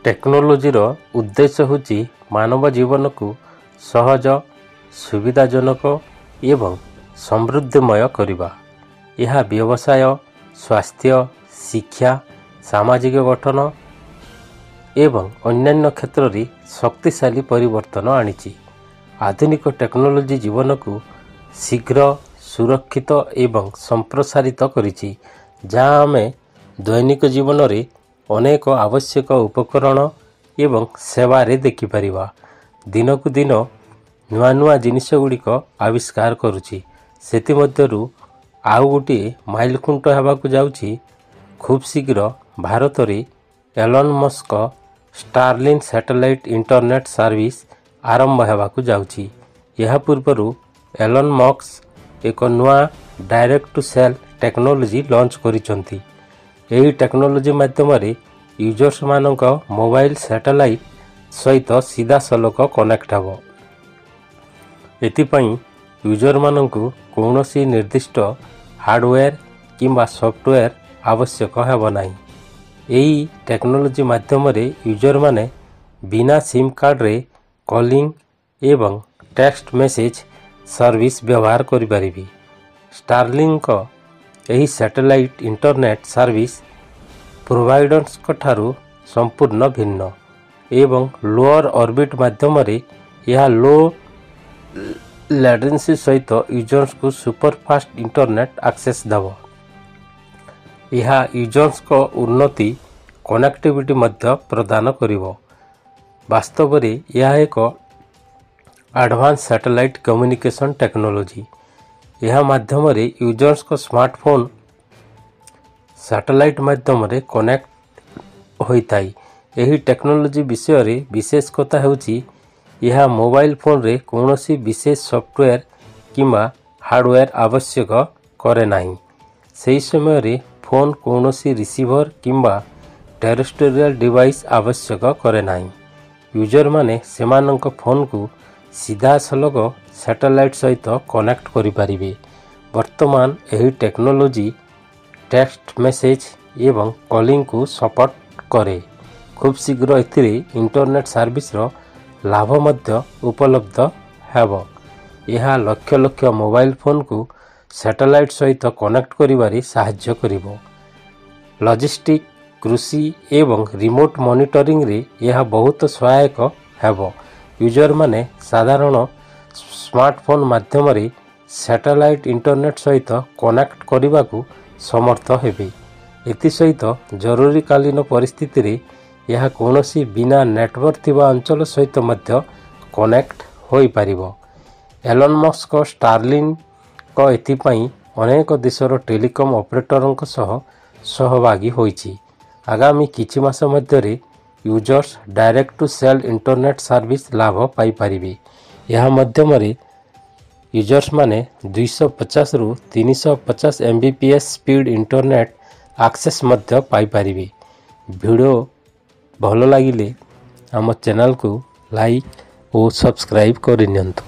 Technology रो उद्देश्य होची मानव जीवन को सहज सुविधाजनक एवं समृद्धिमय करवा। यह व्यवसाय स्वास्थ्य शिक्षा सामाजिक गठन एवं अन्यान्य क्षेत्र में शक्तिशाली परिवर्तन आनी। आधुनिक टेक्नोलोजी जीवन को शीघ्र सुरक्षित एवं संप्रसारित करिछि, जहाँ आमे दैनिक जीवन रे अनेक आवश्यक उपकरण एवं सेवा रे देखि परिबा। दिन को दिन नुआ नुआ जिनिस गुड़िक आविष्कार करुछि। सेति मध्यरु आउ गोटे माइलखुंट हेबाकु जाउछि। खूब शीघ्र भारत रे Elon Musk Starlink satellite internet service आरंभ हेबाकु जाउछि। यह पूर्वरु एलन मस्क एक नुआ direct to cell technology launch करिसंती। एही टेक्नोलोजी माध्यम रे यूजर्स मानक मोबाइल सैटेलाइट सहित सीधा सलक कनेक्ट हेबो। एथिपाई यूजर मानकु कौनसी निर्दिष्ट हार्डवेयर किंबा सॉफ्टवेयर आवश्यक हेबो नाही। एही टेक्नोलोजी माध्यम रे यूजर माने बिना सिम कार्ड रे कॉलिंग एवं टेक्स्ट मैसेज सर्विस व्यवहार करि परिबी। स्टारलिंक एही सैटेलाइट इंटरनेट सर्विस प्रोवाइडर्स ठारू संपूर्ण भिन्न एवं लोअर ऑर्बिट माध्यम रे यह लो लेटेंसी सहित यूजर्स को सुपरफास्ट इंटरनेट एक्सेस देव। यह यूजर्स को उन्नति कनेक्टिविटी मध्य प्रदान करिवो। वास्तव रे यह एक एडवांस सैटेलाइट कम्युनिकेशन टेक्नोलोजी। यह माध्यम रे यूजर्स को स्मार्टफोन सैटेलाइट माध्यम रे कनेक्ट होइताई। एही टेक्नोलोजी विषय रे विशेष कथा हेउची यह मोबाइल फोन रे कौनसी विशेष सॉफ्टवेयर किंबा हार्डवेयर आवश्यक करे नाही। सही समय रे फोन कौनसी रिसीवर किंबा टेरेस्ट्रियल डिवाइस आवश्यक करे नाही। यूजर माने सेमानंक फोन को सीधा सलग सैटेलाइट सहित कनेक्ट करि परिबे। वर्तमान एही टेक्नोलोजी टेक्स्ट मैसेज एवं कॉलिंग को सपोर्ट करे। खूब शीघ्र एथिरे इंटरनेट सर्विस रो लाभ मध्य उपलब्ध हेबो। यह लक्ष लक्ष मोबाइल फोन को सैटेलाइट सहित कनेक्ट करिबारे सहाय्य करिवो। लॉजिस्टिक कृषि एवं रिमोट मॉनिटरिंग रे यह बहुत सहायक हेबो। यूजर माने साधारण स्मार्टफोन माध्यम रे सैटेलाइट इंटरनेट सहित कनेक्ट करिबा को समर्थ हेबे। एति सहित जरूरीकालीन परिस्थिति रे यह कौनसी बिना नेटवर्क थिबा अंचल सहित मध्य कनेक्ट होई परिबो। एलन मस्क स्टारलिंक को एथिपाई अनेक देशर टेलीकॉम ऑपरेटरंक सह सहभागी होईछि। आगामी किछि मास मध्य रे users direct to cell internet service लाभ पाई परिबे। यह माध्यम रे यूजर्स माने 250 रु 350 Mbps स्पीड इंटरनेट एक्सेस मध्य पाई परिबे। वीडियो भलो लागिले आम चैनल को लाइक और सब्सक्राइब करि नियंतु।